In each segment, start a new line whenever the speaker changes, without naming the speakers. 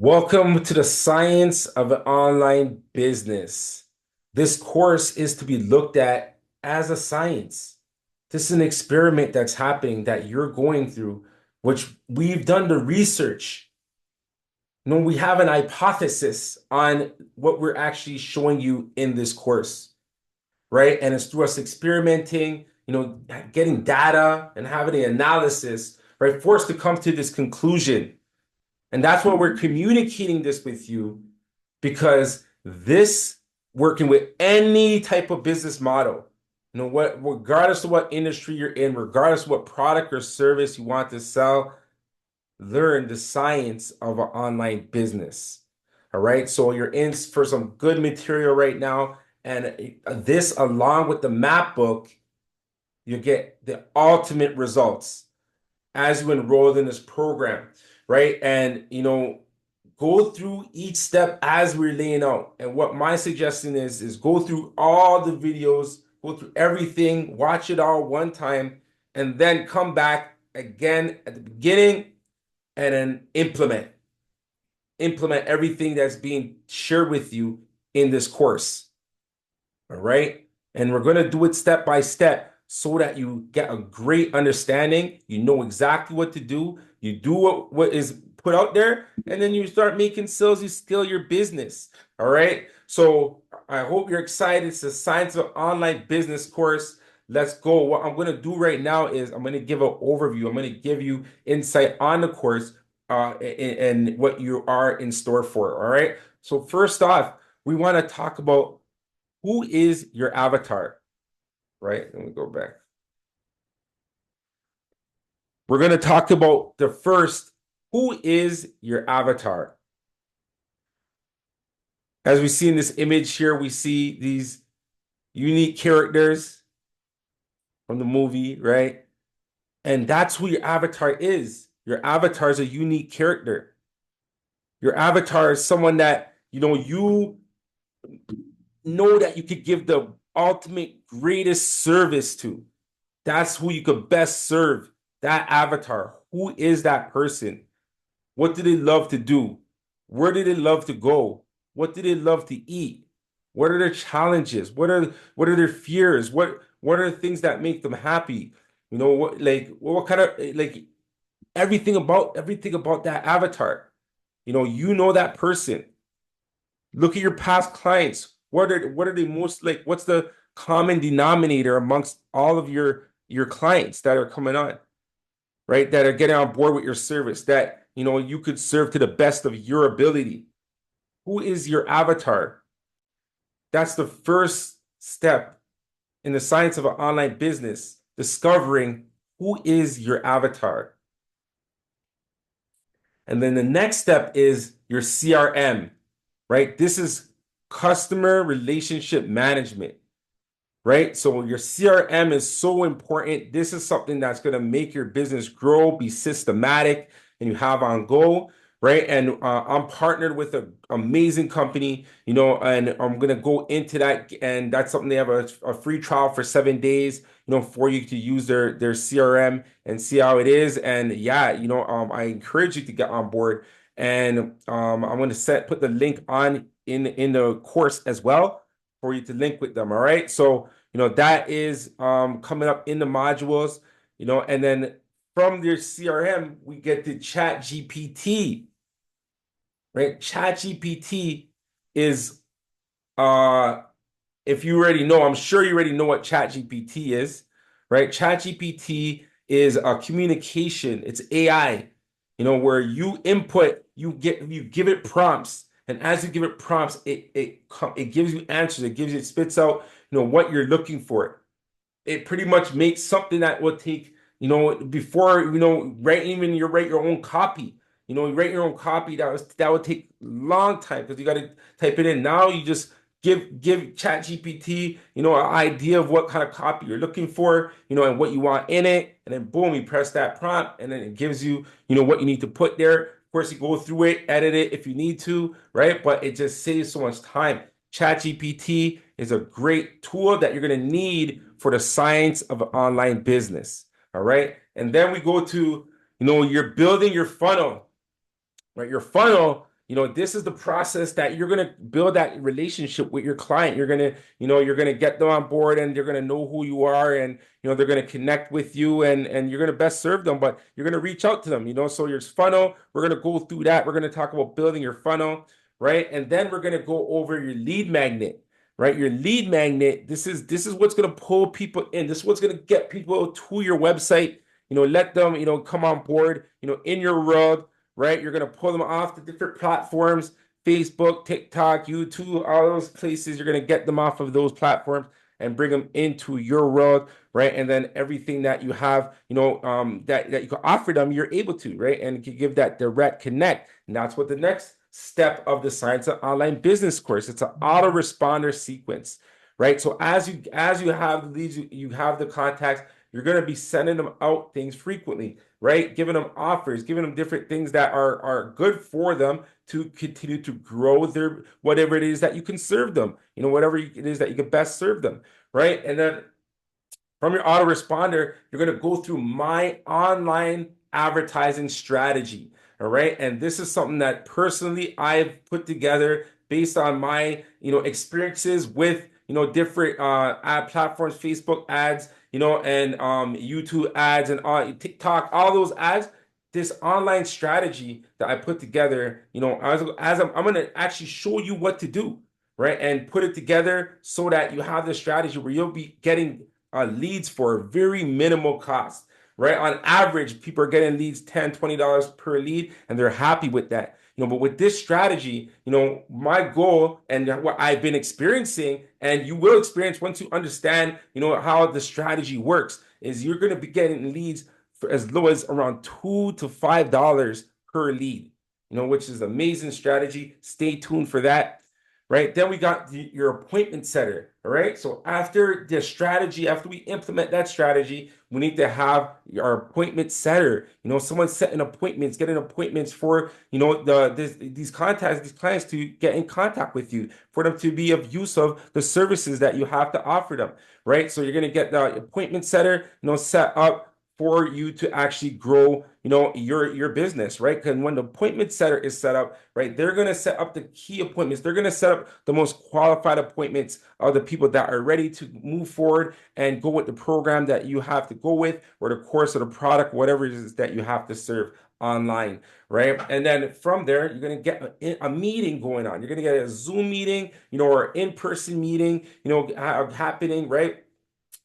Welcome to the science of online business. This course is to be looked at as a science. This is an experiment that's happening that you're going through, which we've done the research. We have an hypothesis on what we're actually showing you in this course, right? And it's through us experimenting, getting data and having the analysis, right, for us to come to this conclusion. And that's why we're communicating this with you because this working with any type of business model, regardless of what industry you're in, regardless of what product or service you want to sell, learn the science of an online business. All right. So you're in for some good material right now. And this, along with the map book, you get the ultimate results as you enroll in this program, right? And go through each step as we're laying out. And what my suggestion is go through all the videos, go through everything, watch it all one time, and then come back again at the beginning and then implement everything that's being shared with you in this course. All right. And we're going to do it step by step so that you get a great understanding. You know exactly what to do. You do what is put out there, and then you start making sales. You scale your business. All right. So I hope you're excited. It's the Science of Online Business course. Let's go. What I'm going to do right now is I'm going to give an overview. I'm going to give you insight on the course and what you are in store for. All right. So first off, we want to talk about who is your avatar, right? Let me go back. We're going to talk about the first, who is your avatar? As we see in this image here, we see these unique characters from the movie, right? And that's who your avatar is. Your avatar is a unique character. Your avatar is someone that, you know that you could give the ultimate greatest service to. That's who you could best serve, that avatar. Who is that person? What do they love to do? Where do they love to go? What do they love to eat? What are their challenges? What are their fears? What are the things that make them happy? What kind of like everything about that avatar. You know that person. Look at your past clients. What are they most like? What's the common denominator amongst all of your clients that are coming on, right? That are getting on board with your service that you could serve to the best of your ability. Who is your avatar? That's the first step in the science of an online business, discovering who is your avatar. And then the next step is your CRM, right? This is customer relationship management, right? So your CRM is so important. This is something that's going to make your business grow, be systematic, and you have on go, right? And I'm partnered with an amazing company, and I'm going to go into that. And that's something they have a free trial for 7 days, for you to use their CRM and see how it is. And yeah, I encourage you to get on board. And I'm going to put the link on in the course as well for you to link with them. All right. So that is coming up in the modules, and then from your CRM, we get the Chat GPT, right? Chat GPT is if you already know, I'm sure you already know what Chat GPT is, right? Chat GPT is a communication, it's AI, where you input, you give it prompts, and as you give it prompts, it gives you answers, it spits out, what you're looking for. It pretty much makes something that will take, before, you write your own copy. You write your own copy, that would take a long time because you got to type it in. Now you just give ChatGPT, an idea of what kind of copy you're looking for, and what you want in it, and then boom, you press that prompt, and then it gives you, what you need to put there. Of course, you go through it, edit it if you need to, right? But it just saves so much time. ChatGPT is a great tool that you're going to need for the science of online business. All right. And then we go to, you're building your funnel, right? Your funnel This is the process that you're going to build that relationship with your client. You're going to get them on board and they're going to know who you are and, they're going to connect with you and you're going to best serve them, but you're going to reach out to them, so your funnel, we're going to go through that. We're going to talk about building your funnel, right? And then we're going to go over your lead magnet, right? Your lead magnet, this is what's going to pull people in. This is what's going to get people to your website, let them, come on board, in your world, right? You're going to pull them off the different platforms, Facebook, TikTok, YouTube, all those places. You're going to get them off of those platforms and bring them into your world, right? And then everything that you have, that you can offer them, you're able to, right? And you can give that direct connect. And that's what the next step of the Science of Online Business course. It's an autoresponder sequence, right? So as you have the leads, you have the contacts, you're going to be sending them out things frequently, right? Giving them offers, giving them different things that are good for them to continue to grow their whatever it is that you can serve them, whatever it is that you can best serve them, right? And then from your autoresponder, you're going to go through my online advertising strategy. All right. And this is something that personally I've put together based on my, experiences with, different ad platforms, Facebook ads, and YouTube ads and TikTok, all those ads. This online strategy that I put together, as I'm going to actually show you what to do, right? And put it together so that you have the strategy where you'll be getting leads for a very minimal cost, right? On average, people are getting leads $10, $20 per lead, and they're happy with that. But with this strategy, my goal and what I've been experiencing, and you will experience once you understand, how the strategy works, is you're going to be getting leads for as low as around $2 to $5 per lead, which is amazing strategy. Stay tuned for that. Right. Then we got your appointment setter. All right. So after the strategy, after we implement that strategy, we need to have our appointment setter. Someone setting appointments, getting appointments for, these contacts, these clients to get in contact with you, for them to be of use of the services that you have to offer them. Right. So you're going to get the appointment setter, set up for you to actually grow, your business, right? Because when the appointment setter is set up, right, they're going to set up the key appointments. They're going to set up the most qualified appointments of the people that are ready to move forward and go with the program that you have to go with, or the course or the product, whatever it is that you have to serve online, right? And then from there, you're going to get a meeting going on. You're going to get a Zoom meeting, or in-person meeting, happening, right?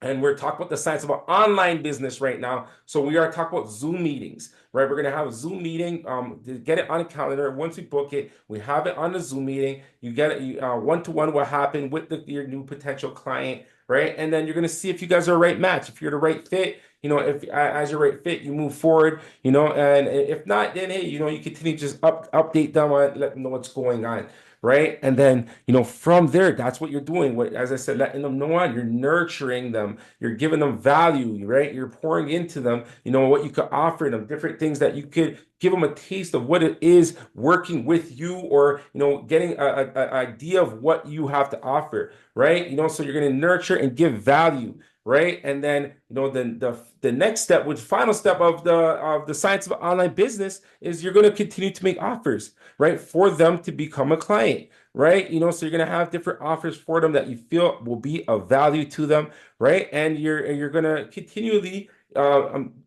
And we're talking about the science of online business right now. So we are talking about Zoom meetings, right? We're going to have a Zoom meeting, to get it on a calendar. Once we book it, we have it on the Zoom meeting. You get it one-to-one what happened with your new potential client, right? And then you're going to see if you guys are a right match, if you're the right fit. If as your right fit, you move forward, and if not, then hey, you continue to just update them and let them know what's going on, right? And then, from there, that's what you're doing. As I said, letting them know on, you're nurturing them, you're giving them value, right? You're pouring into them, what you could offer them, different things that you could give them a taste of what it is working with you, or, getting a idea of what you have to offer, right? So you're going to nurture and give value. Right. And then, the next step, which final step of the science of online business, is you're going to continue to make offers, right, for them to become a client, right? So you're going to have different offers for them that you feel will be of value to them, right? And you're going to continually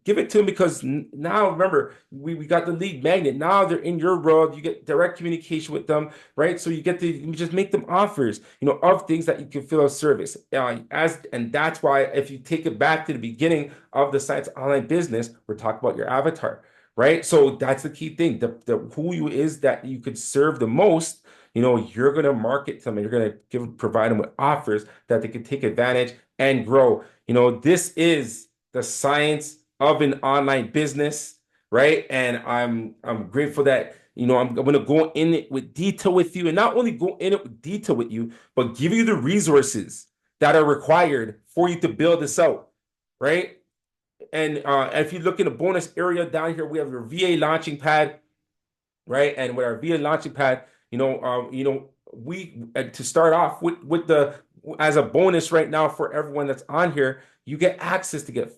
give it to them, because now remember, we got the lead magnet. Now they're in your world. You get direct communication with them, right? So you just make them offers, of things that you can feel of service. And that's why, if you take it back to the beginning of the science of online business, we're talking about your avatar, right? So that's the key thing. The who you is that you could serve the most, you're gonna market to them, and you're gonna provide them with offers that they can take advantage and grow. This is the science of an online business, right? And I'm grateful that, I'm gonna go in it with detail with you, and not only go in it with detail with you, but give you the resources that are required for you to build this out, right? And if you look in the bonus area down here, we have your VA launching pad, right? And with our VA launching pad, we to start off with the as a bonus right now for everyone that's on here, you get access to get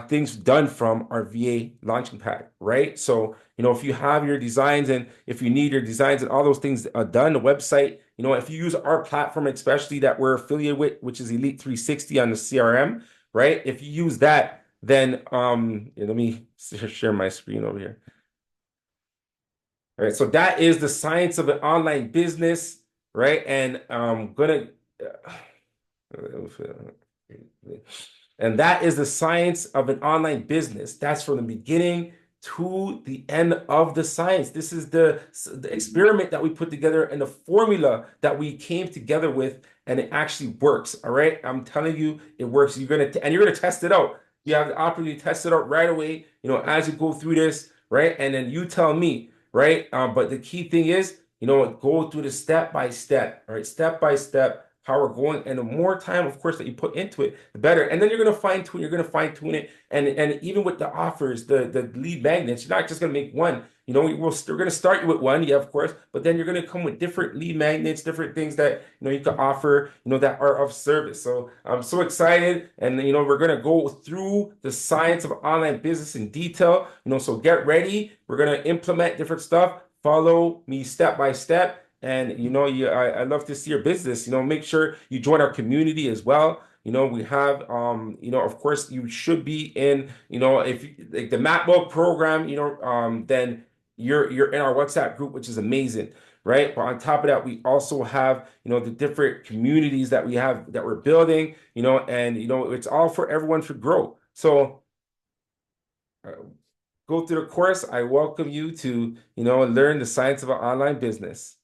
things done from our VA launching pad, right? So, if you have your designs and if you need your designs and all those things done, the website, if you use our platform, especially that we're affiliated with, which is Elite 360 on the CRM, right? If you use that, then let me share my screen over here. All right, so that is the science of an online business, right? And I'm gonna and that is the science of an online business. That's from the beginning to the end of the science. This is the experiment that we put together and the formula that we came together with, and it actually works. All right. I'm telling you, it works. You're gonna test it out. You have the opportunity to test it out right away, as you go through this, right? And then you tell me, right? But the key thing is, go through the step by step, all right? Step by step how we're going. And the more time, of course, that you put into it, the better. And then you're gonna fine tune it. And even with the offers, the lead magnets, you're not just gonna make one. We're gonna start you with one, yeah, of course, but then you're gonna come with different lead magnets, different things that you can offer, that are of service. So I'm so excited, and we're gonna go through the science of online business in detail. So get ready. We're gonna implement different stuff. Follow me step by step. And I love to see your business. Make sure you join our community as well. We have of course you should be in, if like the MacBook program, then you're in our WhatsApp group, which is amazing, right? But on top of that, we also have, the different communities that we have that we're building, and it's all for everyone to grow. So uh, go through the course. I welcome you to, learn the science of an online business.